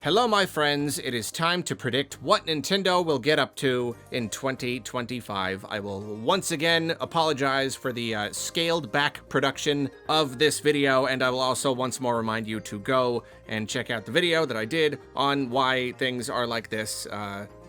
Hello, my friends. It is time to predict what Nintendo will get up to in 2025. I will once again apologize for the scaled back production of this video, and I will also once more remind you to go and check out the video that I did on why things are like this,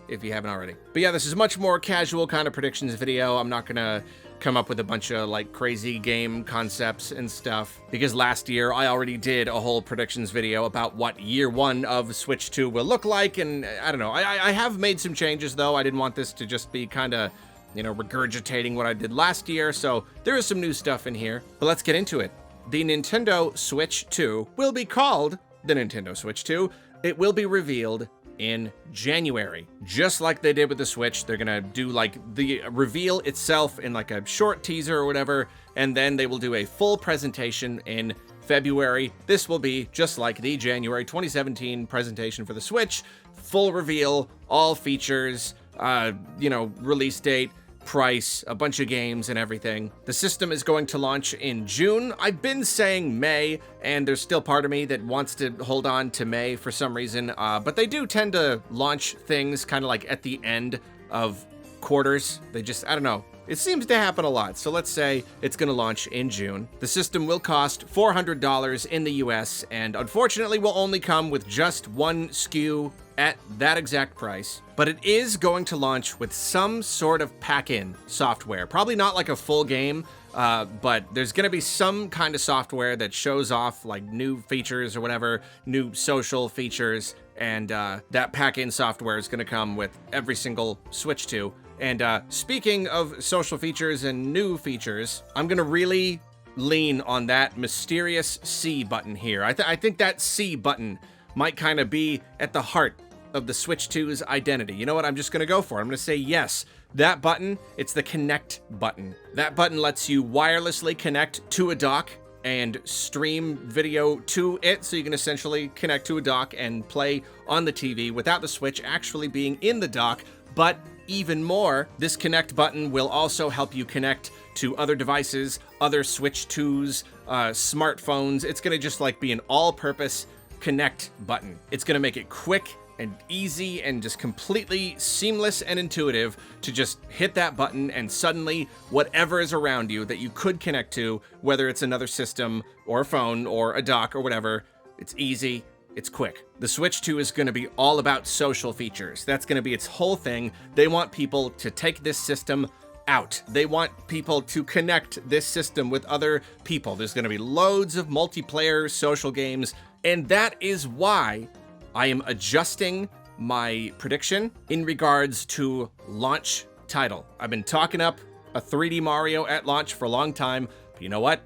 if you haven't already. But yeah, this is a much more casual kind of predictions video. I'm not gonna come up with a bunch of like crazy game concepts and stuff, because last year I already did a whole predictions video about what year one of Switch 2 will look like, and I don't know, I have made some changes though. I didn't want this to just be kind of, you know, regurgitating what I did last year, so there is some new stuff in here, but let's get into it. The Nintendo Switch 2 will be called the Nintendo Switch 2. It will be revealed in January. Just like they did with the Switch, they're gonna do like the reveal itself in like a short teaser or whatever, and then they will do a full presentation in February. This will be just like the January 2017 presentation for the Switch. Full reveal, all features, release date, price, a bunch of games and everything. The system is going to launch in June. I've been saying May, and there's still part of me that wants to hold on to May for some reason, but they do tend to launch things kind of like at the end of quarters. They just, I don't know. It seems to happen a lot, so let's say it's going to launch in June. The system will cost $400 in the US, and unfortunately will only come with just one SKU at that exact price. But it is going to launch with some sort of pack-in software. Probably not like a full game, but there's going to be some kind of software that shows off like new features or whatever, new social features, and that pack-in software is going to come with every single Switch 2. And speaking of social features and new features, I'm gonna really lean on that mysterious C button here. I think that C button might kind of be at the heart of the Switch 2's identity. You know what? I'm just gonna go for it. I'm gonna say yes. That button, it's the connect button. That button lets you wirelessly connect to a dock and stream video to it, so you can essentially connect to a dock and play on the TV without the Switch actually being in the dock. But even more, this connect button will also help you connect to other devices, other Switch 2s, smartphones. It's gonna just like be an all-purpose connect button. It's gonna make it quick and easy and just completely seamless and intuitive to just hit that button, and suddenly whatever is around you that you could connect to, whether it's another system or a phone or a dock or whatever, it's easy. It's quick. The Switch 2 is going to be all about social features. That's going to be its whole thing. They want people to take this system out. They want people to connect this system with other people. There's going to be loads of multiplayer social games, and that is why I am adjusting my prediction in regards to launch title. I've been talking up a 3D Mario at launch for a long time, but you know what?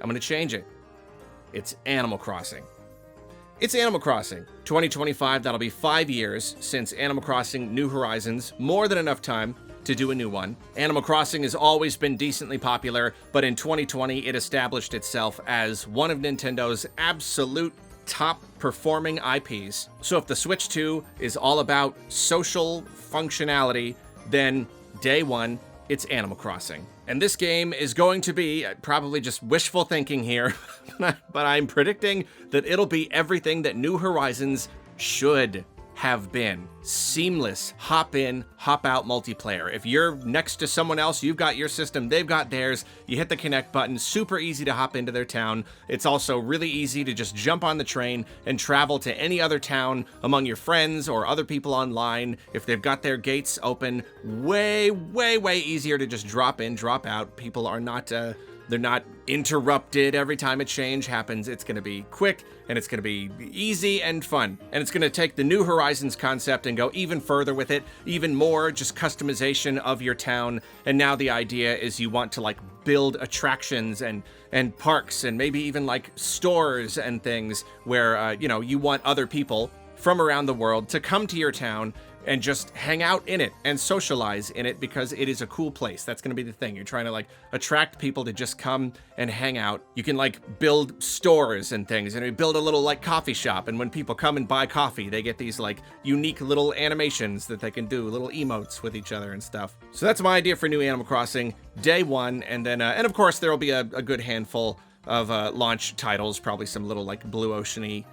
I'm going to change it. It's Animal Crossing. It's Animal Crossing. 2025, that'll be 5 years since Animal Crossing New Horizons. More than enough time to do a new one. Animal Crossing has always been decently popular, but in 2020, it established itself as one of Nintendo's absolute top performing IPs. So if the Switch 2 is all about social functionality, then day one, it's Animal Crossing. And this game is going to be, probably just wishful thinking here, but I'm predicting that it'll be everything that New Horizons should have been. Seamless, hop in, hop out multiplayer. If you're next to someone else, you've got your system, they've got theirs, you hit the connect button, super easy to hop into their town. It's also really easy to just jump on the train and travel to any other town among your friends or other people online. If they've got their gates open, way easier to just drop in, drop out. People are not, they're not interrupted every time a change happens. It's gonna be quick, and it's gonna be easy and fun. And it's gonna take the New Horizons concept and go even further with it, even more just customization of your town. And now the idea is you want to like build attractions and parks and maybe even like stores and things where, you want other people from around the world to come to your town and just hang out in it and socialize in it, because it is a cool place. That's gonna be the thing. You're trying to like attract people to just come and hang out. You can like build stores and things, and you build a little like coffee shop, and when people come and buy coffee, they get these like unique little animations that they can do, little emotes with each other and stuff. So that's my idea for new Animal Crossing, day one, and then and of course there'll be a good handful of launch titles, probably some little like Blue Ocean-y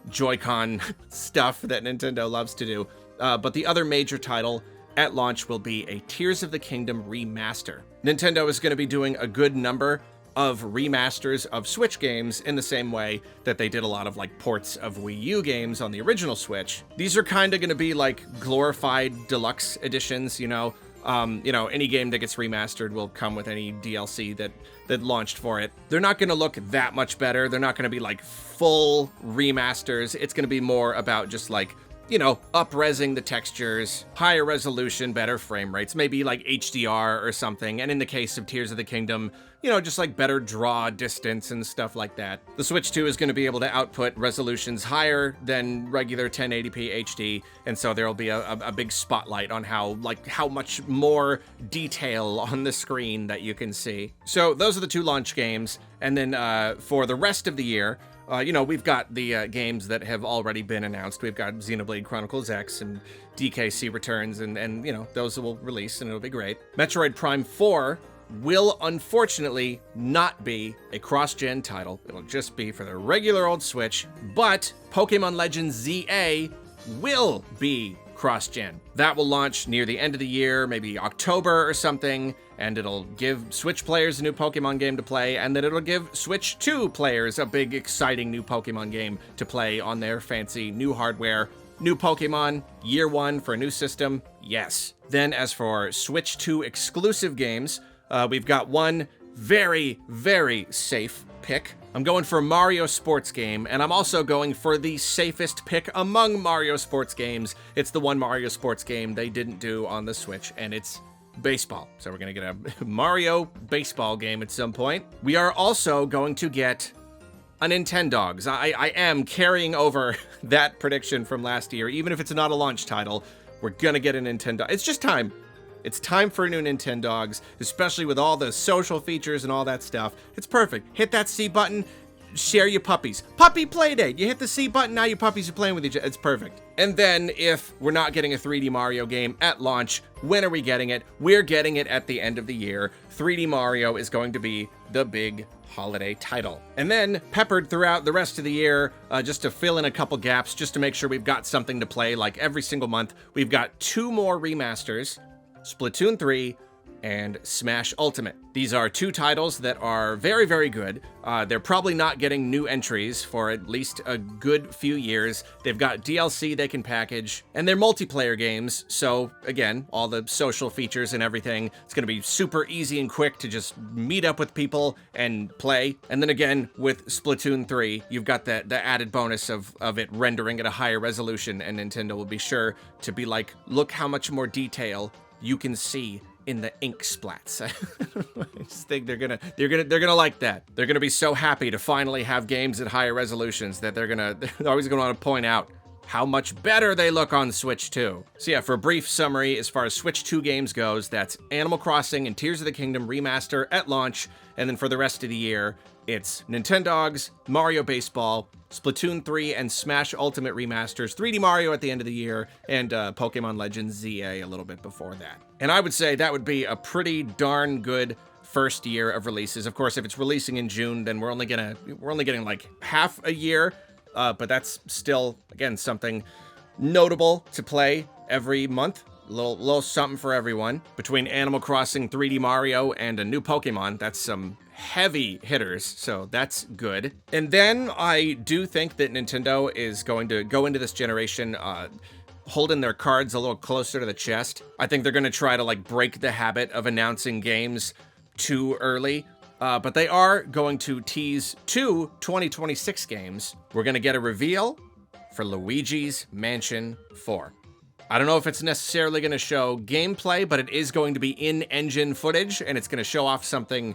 Joy-Con stuff that Nintendo loves to do. But the other major title at launch will be a Tears of the Kingdom remaster. Nintendo is going to be doing a good number of remasters of Switch games in the same way that they did a lot of like ports of Wii U games on the original Switch. These are kind of going to be like glorified deluxe editions, you know, any game that gets remastered will come with any DLC that launched for it. They're not going to look that much better. They're not going to be like full remasters. It's going to be more about just like, you know, up-resing the textures, higher resolution, better frame rates, maybe like HDR or something. And in the case of Tears of the Kingdom, you know, just like better draw distance and stuff like that. The Switch 2 is going to be able to output resolutions higher than regular 1080p HD, and so there'll be a big spotlight on how much more detail on the screen that you can see. So those are the two launch games, and then for the rest of the year, you know, we've got the games that have already been announced. We've got Xenoblade Chronicles X and DKC Returns, and you know, those will release, and it'll be great. Metroid Prime 4 will unfortunately not be a cross-gen title. It'll just be for the regular old Switch, but Pokemon Legends ZA will be cross-gen. That will launch near the end of the year, maybe October or something, and it'll give Switch players a new Pokemon game to play, and then it'll give Switch 2 players a big, exciting new Pokemon game to play on their fancy new hardware. New Pokemon, year one for a new system, yes. Then as for Switch 2 exclusive games, we've got one very, very safe pick. I'm going for a Mario sports game, and I'm also going for the safest pick among Mario sports games. It's the one Mario sports game they didn't do on the Switch, and it's baseball. So we're gonna get a Mario baseball game at some point. We are also going to get a Nintendogs. I am carrying over that prediction from last year. Even if it's not a launch title, we're gonna get a Nintendo. It's just time. It's time for a new Nintendogs, especially with all the social features and all that stuff. It's perfect. Hit that C button, share your puppies. Puppy Playdate. You hit the C button, now your puppies are playing with each other. It's perfect. And then if we're not getting a 3D Mario game at launch, when are we getting it? We're getting it at the end of the year. 3D Mario is going to be the big holiday title. And then peppered throughout the rest of the year, just to fill in a couple gaps, just to make sure we've got something to play like every single month, we've got 2 more remasters. Splatoon 3, and Smash Ultimate. These are 2 titles that are very, very good. They're probably not getting new entries for at least a good few years. They've got DLC they can package, and they're multiplayer games, so again, all the social features and everything, it's gonna be super easy and quick to just meet up with people and play. And then again, with Splatoon 3, you've got the added bonus of it rendering at a higher resolution, and Nintendo will be sure to be like, look how much more detail you can see in the ink splats. I just think they're gonna like that. They're gonna be so happy to finally have games at higher resolutions that they're always gonna want to point out how much better they look on Switch 2. So yeah, for a brief summary, as far as Switch 2 games goes, that's Animal Crossing and Tears of the Kingdom remaster at launch, and then for the rest of the year, it's Nintendogs, Mario Baseball, Splatoon 3, and Smash Ultimate remasters, 3D Mario at the end of the year, and Pokemon Legends ZA a little bit before that. And I would say that would be a pretty darn good first year of releases. Of course, if it's releasing in June, then we're only getting like half a year, but that's still, again, something notable to play every month. A little something for everyone. Between Animal Crossing, 3D Mario, and a new Pokemon, that's some heavy hitters, so that's good. And then I do think that Nintendo is going to go into this generation holding their cards a little closer to the chest. I think they're going to try to like break the habit of announcing games too early, but they are going to tease 2 2026 games. We're going to get a reveal for Luigi's Mansion 4. I don't know if it's necessarily going to show gameplay, but it is going to be in-engine footage, and it's going to show off something.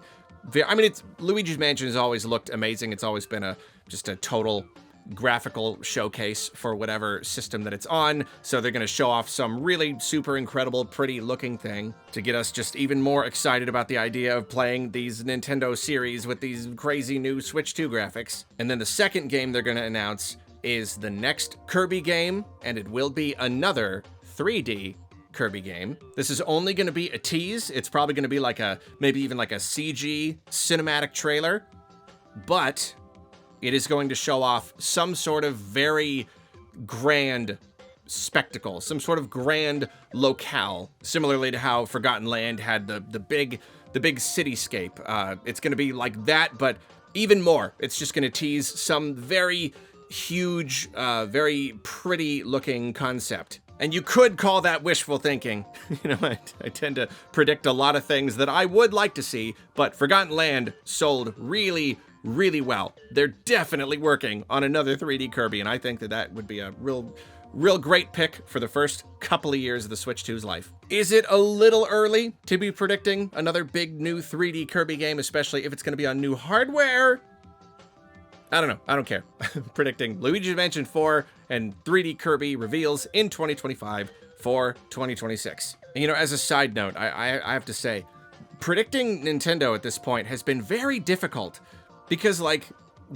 I mean, Luigi's Mansion has always looked amazing. It's always been just a total graphical showcase for whatever system that it's on. So they're going to show off some really super incredible, pretty looking thing to get us just even more excited about the idea of playing these Nintendo series with these crazy new Switch 2 graphics. And then the second game they're going to announce is the next Kirby game, and it will be another 3D Kirby game. This is only going to be a tease. It's probably going to be like maybe even like a CG cinematic trailer, but It is going to show off some sort of very grand spectacle, some sort of grand locale, similarly to how Forgotten Land had the big cityscape. It's going to be like that, but even more. It's just going to tease some very huge, very pretty looking concept. And you could call that wishful thinking. You know, I tend to predict a lot of things that I would like to see, but Forgotten Land sold really, really well. They're definitely working on another 3D Kirby, and I think that that would be a real great pick for the first couple of years of the Switch 2's life. Is it a little early to be predicting another big new 3D Kirby game, especially if it's going to be on new hardware? I don't know. I don't care. Predicting Luigi's Mansion 4 and 3D Kirby reveals in 2025 for 2026. And, you know, as a side note, I have to say, predicting Nintendo at this point has been very difficult because, like,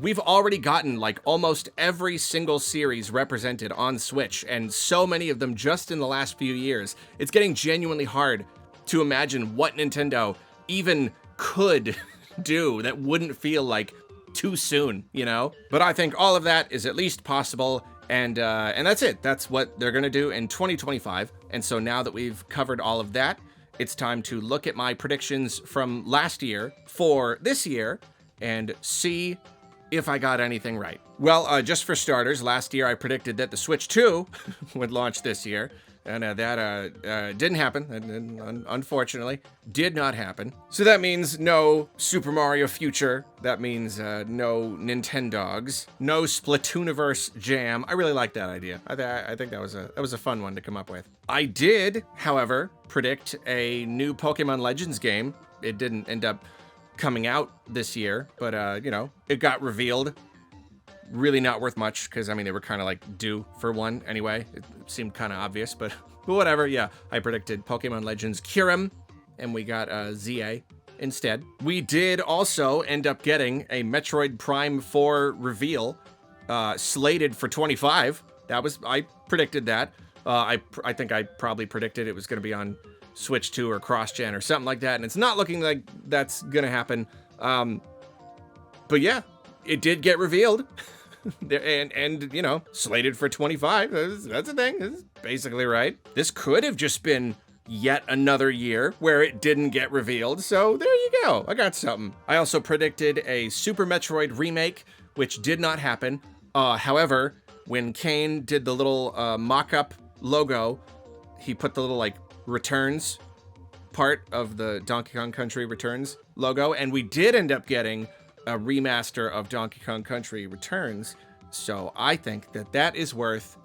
we've already gotten, like, almost every single series represented on Switch, and so many of them just in the last few years. It's getting genuinely hard to imagine what Nintendo even could do that wouldn't feel like too soon, you know? But I think all of that is at least possible, and that's it. That's what they're gonna do in 2025. And so now that we've covered all of that, it's time to look at my predictions from last year for this year and see if I got anything right. Well, just for starters, last year I predicted that the Switch 2 would launch this year, and that didn't happen, unfortunately. Did not happen. So that means no Super Mario Future. That means no Nintendogs. No Splatooniverse Jam. I really like that idea. I think that was a fun one to come up with. I did, however, predict a new Pokemon Legends game. It didn't end up coming out this year, but you know, it got revealed. Really not worth much, because I mean, they were kind of like due for one anyway. It seemed kind of obvious, but whatever. Yeah, I predicted Pokemon Legends Kyurem, and we got ZA instead. We did also end up getting a Metroid Prime 4 reveal, slated for 25. I predicted that. I think I probably predicted it was going to be on Switch 2 or cross-gen or something like that, and it's not looking like that's gonna happen. But yeah, it did get revealed. and you know, slated for 25. That's a thing. That's basically right. This could have just been yet another year where it didn't get revealed, so there you go. I got something. I also predicted a Super Metroid remake, which did not happen. However, when Kane did the little mock-up logo, he put the little, like, Returns part of the Donkey Kong Country Returns logo, and we did end up getting a remaster of Donkey Kong Country Returns, so I think that that is worth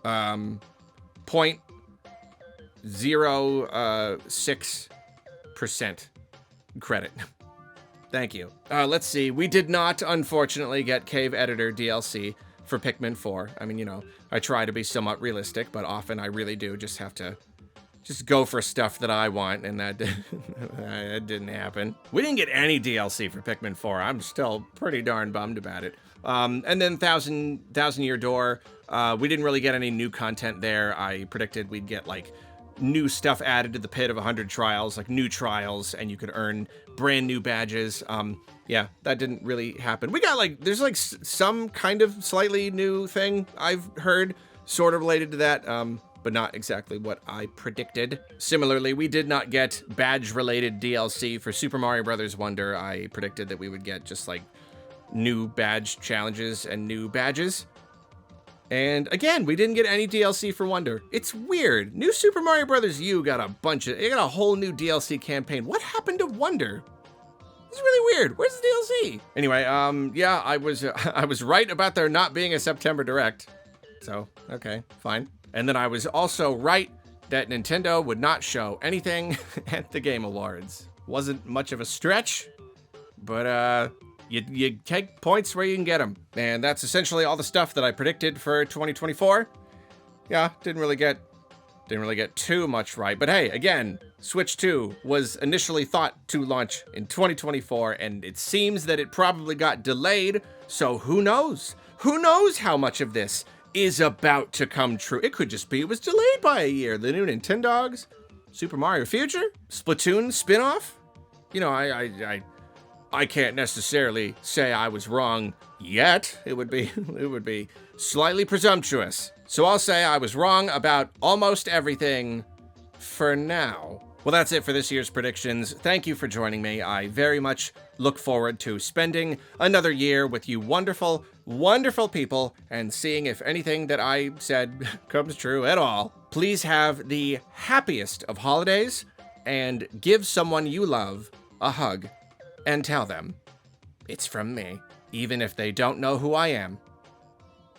0.06% credit. Thank you. Let's see. We did not, unfortunately, get Cave Editor DLC for Pikmin 4. I mean, you know, I try to be somewhat realistic, but often I really do just have to go for stuff that I want, and that didn't happen. We didn't get any DLC for Pikmin 4. I'm still pretty darn bummed about it. And then Thousand Year Door, we didn't really get any new content there. I predicted we'd get, like, new stuff added to the Pit of 100 Trials, like new trials, and you could earn brand new badges. Yeah, that didn't really happen. We got, like, there's, like, some kind of slightly new thing I've heard, sort of related to that, but not exactly what I predicted. Similarly, we did not get badge-related DLC for Super Mario Bros. Wonder. I predicted that we would get just, like, new badge challenges and new badges. And again, we didn't get any DLC for Wonder. It's weird. New Super Mario Bros. U got a whole new DLC campaign. What happened to Wonder? It's really weird. Where's the DLC? Anyway, yeah, I was right about there not being a September Direct. So, okay, fine. And then I was also right that Nintendo would not show anything at the Game Awards. Wasn't much of a stretch, but you take points where you can get them. And that's essentially all the stuff that I predicted for 2024. Yeah, didn't really get too much right. But hey, again, Switch 2 was initially thought to launch in 2024, and it seems that it probably got delayed, so who knows? Who knows how much of this is about to come true? It could just be it was delayed by a year. The new Nintendogs, Super Mario Future, Splatoon spinoff. You know, I can't necessarily say I was wrong yet. It would be slightly presumptuous. So I'll say I was wrong about almost everything for now. Well, that's it for this year's predictions. Thank you for joining me. I very much look forward to spending another year with you wonderful, wonderful people and seeing if anything that I said comes true at all. Please have the happiest of holidays and give someone you love a hug and tell them it's from me, even if they don't know who I am,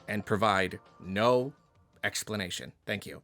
and provide no explanation. Thank you.